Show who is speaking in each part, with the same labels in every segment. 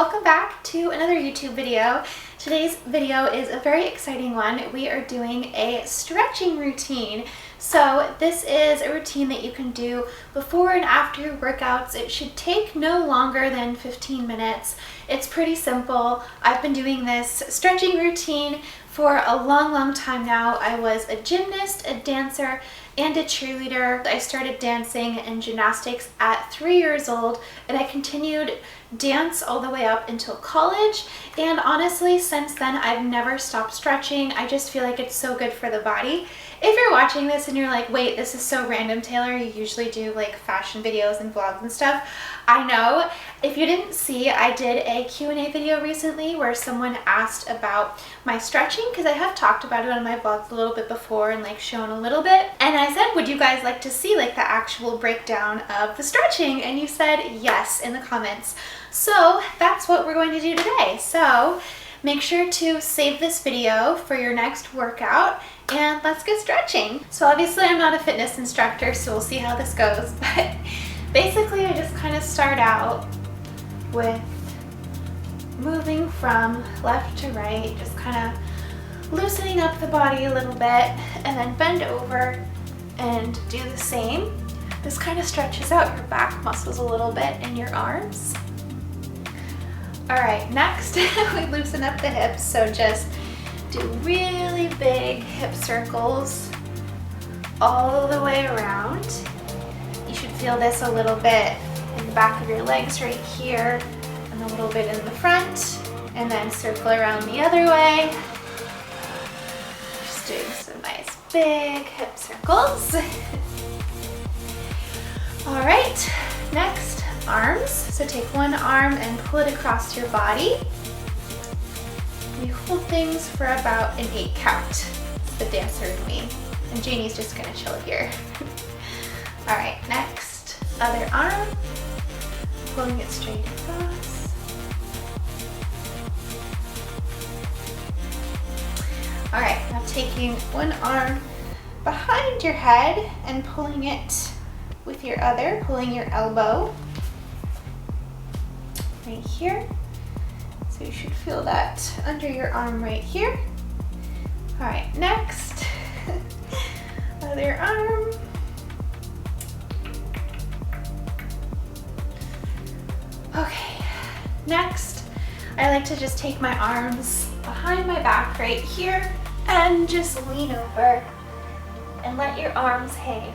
Speaker 1: welcome back to another YouTube video. Today's video is a very exciting one. We are doing a stretching routine. So this is a routine that you can do before and after your workouts. It should take no longer than 15 minutes. It's pretty simple. I've been doing this stretching routine for a long time now. I was a gymnast, a dancer, and a cheerleader. I started dancing and gymnastics at 3 years old, and I continued dance all the way up until college. And honestly, since then, I've never stopped stretching. I just feel like it's so good for the body. If you're watching this and you're like, wait, this is so random, Taylor, you usually do like fashion videos and vlogs and stuff. I know. If you didn't see, I did a Q&A video recently where someone asked about my stretching, because I have talked about it on my vlogs a little bit before and like shown a little bit. And I said, would you guys like to see like the actual breakdown of the stretching? And you said yes in the comments. So that's what we're going to do today. So make sure to save this video for your next workout and let's get stretching. So obviously I'm not a fitness instructor, so we'll see how this goes. But basically I just kind of start out with moving from left to right, just kind of loosening up the body a little bit, and then bend over and do the same. This kind of stretches out your back muscles a little bit and your arms. All right, next we loosen up the hips, so just do really big hip circles all the way around. You should feel this a little bit in the back of your legs right here, and a little bit in the front, and then circle around the other way. Just doing some nice big hip circles. All right, next, arms. So take one arm and pull it across your body. You hold things for about an 8 count. It's the dancer in me. And Janie's just gonna chill here. All right, next, other arm. Pulling it straight across. All right, now taking one arm behind your head and pulling it with your other, pulling your elbow right here. So you should feel that under your arm right here. All right, next, other arm. Okay, next, I like to just take my arms behind my back right here and just lean over and let your arms hang.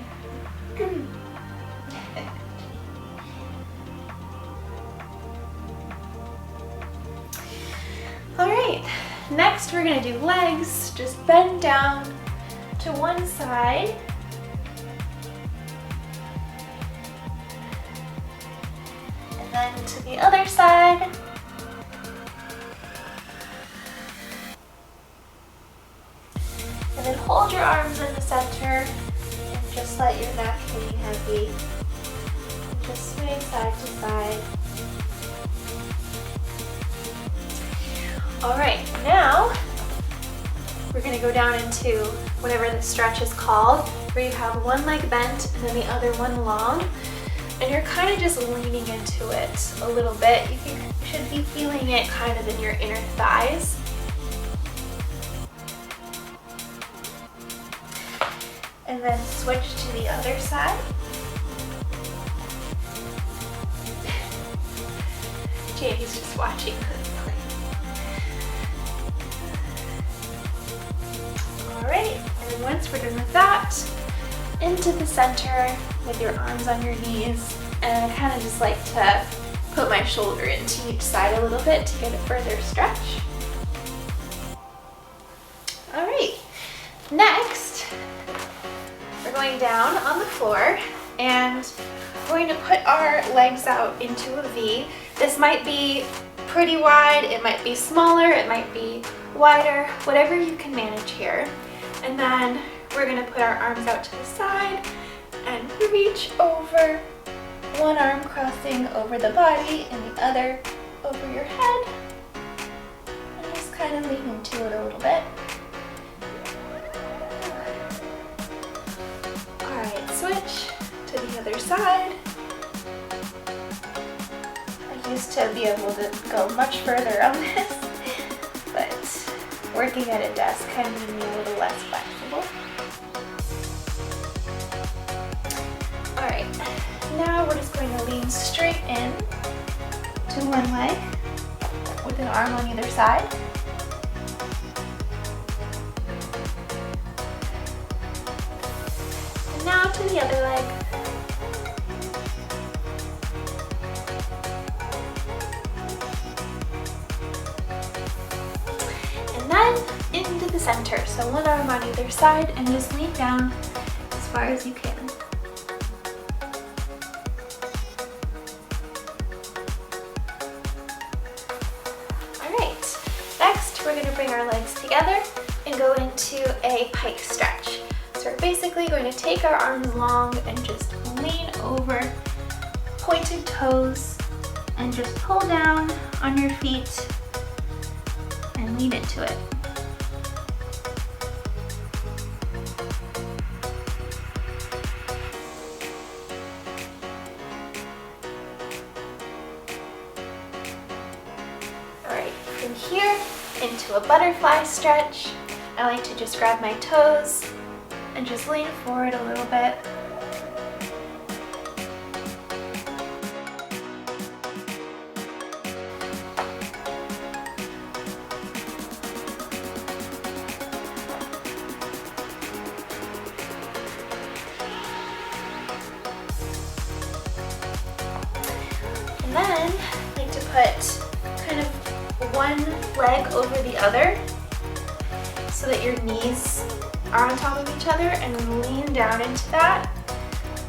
Speaker 1: All right, next we're gonna do legs. Just bend down to one side. And then to the other side. And then hold your arms in the center and just let your neck hang heavy. And just sway side to side. All right, now we're gonna go down into whatever the stretch is called, where you have one leg bent and then the other one long, and you're kind of just leaning into it a little bit. You should be feeling it kind of in your inner thighs. And then switch to the other side. Jamie's just watching this. Alright, and then once we're done with that, into the center with your arms on your knees, and I kind of just like to put my shoulder into each side a little bit to get a further stretch. Alright, next we're going down on the floor and we're going to put our legs out into a V. This might be pretty wide, it might be smaller, it might be wider, whatever you can manage here. And then we're gonna put our arms out to the side and reach over, one arm crossing over the body and the other over your head. And just kind of lean into it a little bit. All right, switch to the other side. I used to be able to go much further on this, but working at a desk kind of made me a little less flexible. All right, now we're just going to lean straight in to one leg with an arm on either side. And now to the other leg. And then into the center. So one arm on either side and just lean down as far as you can. We're going to bring our legs together and go into a pike stretch. So we're basically going to take our arms long and just lean over pointed toes and just pull down on your feet and lean into it. All right, from here, into a butterfly stretch. I like to just grab my toes and just lean forward a little bit. And then I like to put kind of one leg over the other so that your knees are on top of each other and lean down into that.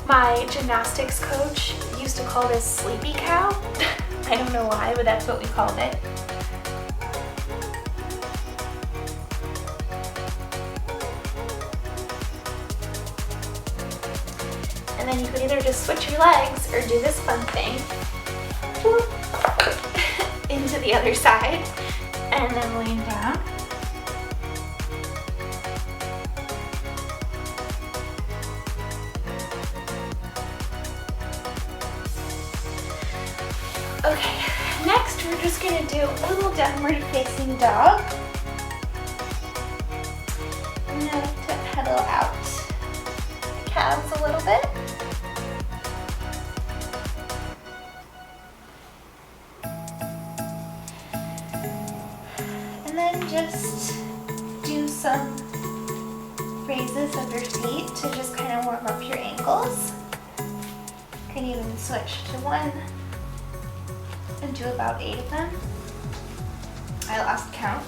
Speaker 1: My gymnastics coach used to call this sleepy cow. I don't know why, but that's what we called it. And then you can either just switch your legs or do this fun thing. Into the other side and then lean down. Okay, next we're just going to do a little downward facing dog. I'm going to pedal out the calves a little bit. And then just do some raises of your feet to just kind of warm up your ankles. You can even switch to one and do about 8 of them. I lost count.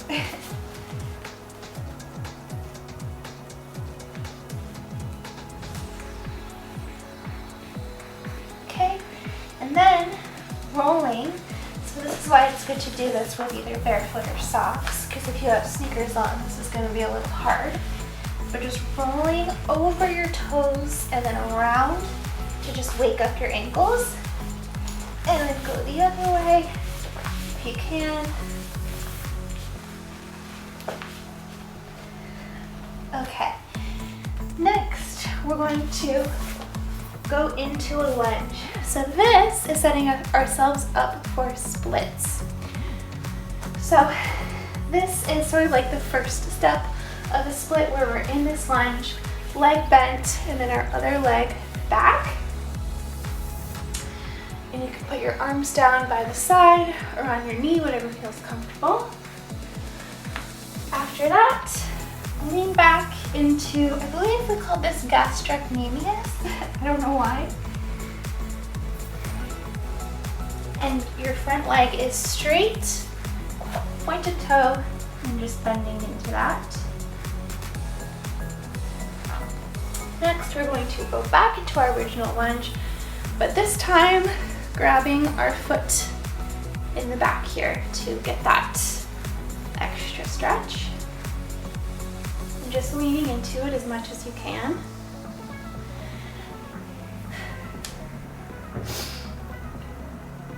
Speaker 1: Okay, and then rolling. So this is why it's good to do this with either barefoot or socks, because if you have sneakers on, this is going to be a little hard. But just rolling over your toes and then around to just wake up your ankles. And then go the other way if you can. Okay, next we're going to go into a lunge. So this is setting ourselves up for splits. So this is sort of like the first step of a split where we're in this lunge, leg bent, and then our other leg back. And you can put your arms down by the side or on your knee, whatever feels comfortable. After that, lean back into, I believe we call this gastrocnemius. I don't know why. And your front leg is straight, pointed toe, and just bending into that. Next, we're going to go back into our original lunge, but this time grabbing our foot in the back here to get that extra stretch. And just leaning into it as much as you can.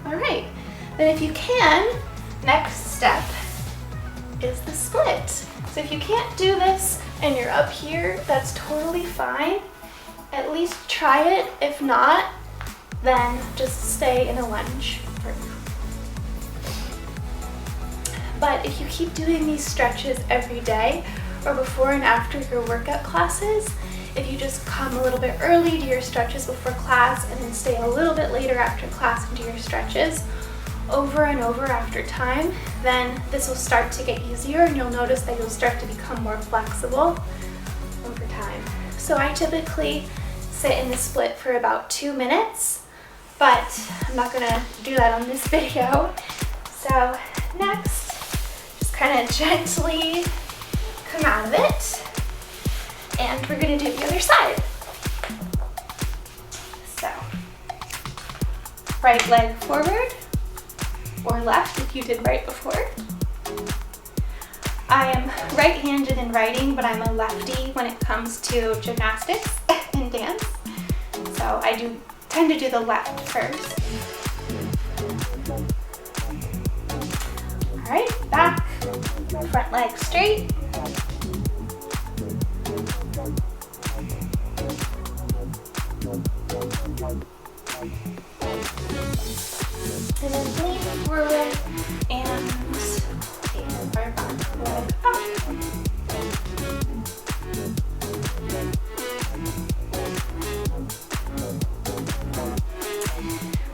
Speaker 1: All right, then if you can, next step is the split. So if you can't do this and you're up here, that's totally fine. At least try it. If not, then just stay in a lunge for now. But if you keep doing these stretches every day or before and after your workout classes, if you just come a little bit early to your stretches before class and then stay a little bit later after class and do your stretches over and over after time, then this will start to get easier and you'll notice that you'll start to become more flexible over time. So I typically sit in the split for about 2 minutes, but I'm not gonna do that on this video. So next, just kind of gently come out of it, and we're gonna do the other side. So, right leg forward, or left if you did right before. I am right-handed in writing, but I'm a lefty when it comes to gymnastics and dance. So I do tend to do the left first. All right, back, front leg straight. And then lean forward and our back leg up.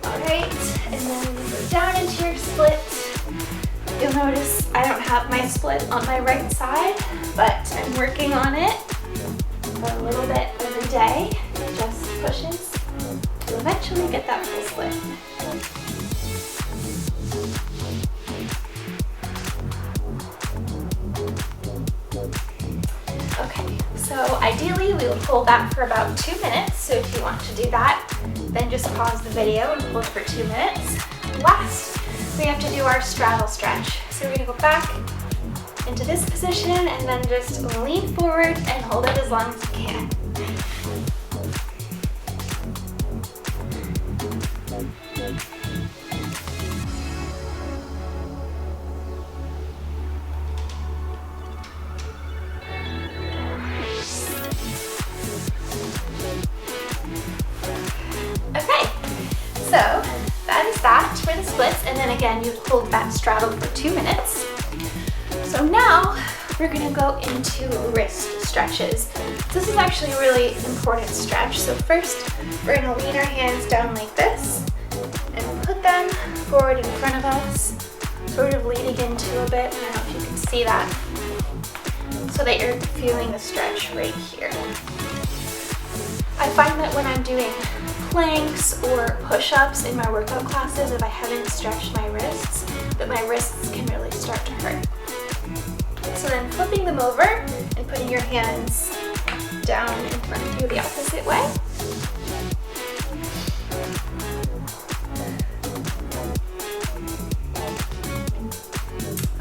Speaker 1: Alright, and then go down into your split. You'll notice I don't have my split on my right side, but I'm working on it for a little bit every day. Just pushes to eventually get that full split. Okay, so ideally we would hold that for about 2 minutes. So if you want to do that, then just pause the video and hold for 2 minutes. Last, we have to do our straddle stretch. So we're gonna go back into this position and then just lean forward and hold it as long as you can. So that is that for the splits, and then again you hold that straddle for 2 minutes. So now we're gonna go into wrist stretches. This is actually a really important stretch. So first we're gonna lean our hands down like this and put them forward in front of us, sort of leaning into a bit. I don't know if you can see that, so that you're feeling the stretch right here. I find that when I'm doing planks or push-ups in my workout classes, if I haven't stretched my wrists, that my wrists can really start to hurt. So then flipping them over and putting your hands down in front of you the opposite way.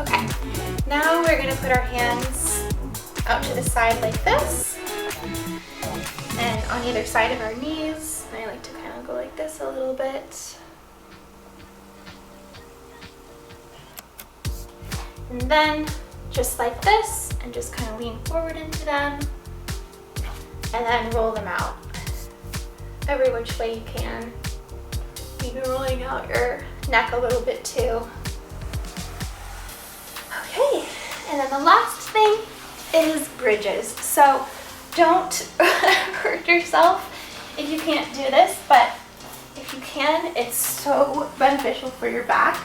Speaker 1: Okay, now we're gonna put our hands out to the side like this, and on either side of our knees. I like to kind of go like this a little bit. And then just like this, and just kind of lean forward into them, and then roll them out every which way you can. Even rolling out your neck a little bit too. Okay, and then the last thing is bridges. So don't hurt yourself if you can't do this, but if you can, it's so beneficial for your back.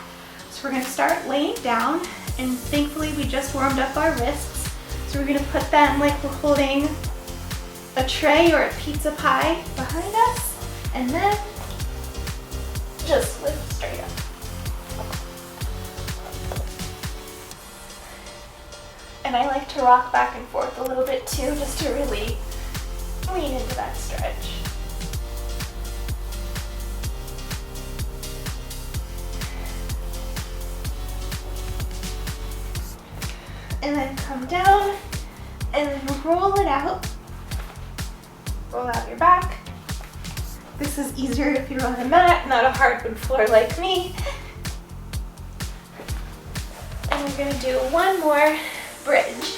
Speaker 1: So we're gonna start laying down, and thankfully we just warmed up our wrists. So we're gonna put them like we're holding a tray or a pizza pie behind us, and then just lift straight up. And I like to rock back and forth a little bit too, just to really lean into that stretch. And then come down and then roll it out. Roll out your back. This is easier if you're on a mat, not a hardwood floor like me. And we're gonna do one more bridge.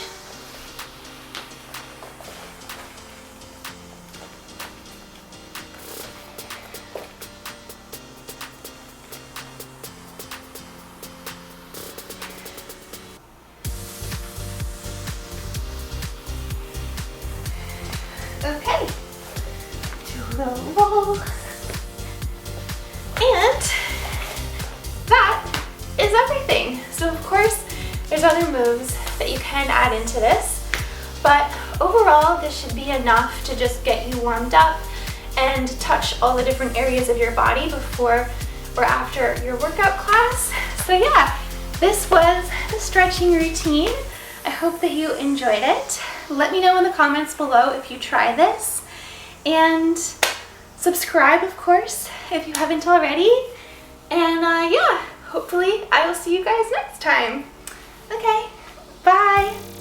Speaker 1: little roll. And that is everything. So of course, there's other moves that you can add into this, but overall, this should be enough to just get you warmed up and touch all the different areas of your body before or after your workout class. So yeah, this was the stretching routine. I hope that you enjoyed it. Let me know in the comments below if you try this, and subscribe, of course, if you haven't already. And yeah, hopefully I will see you guys next time. Okay, bye.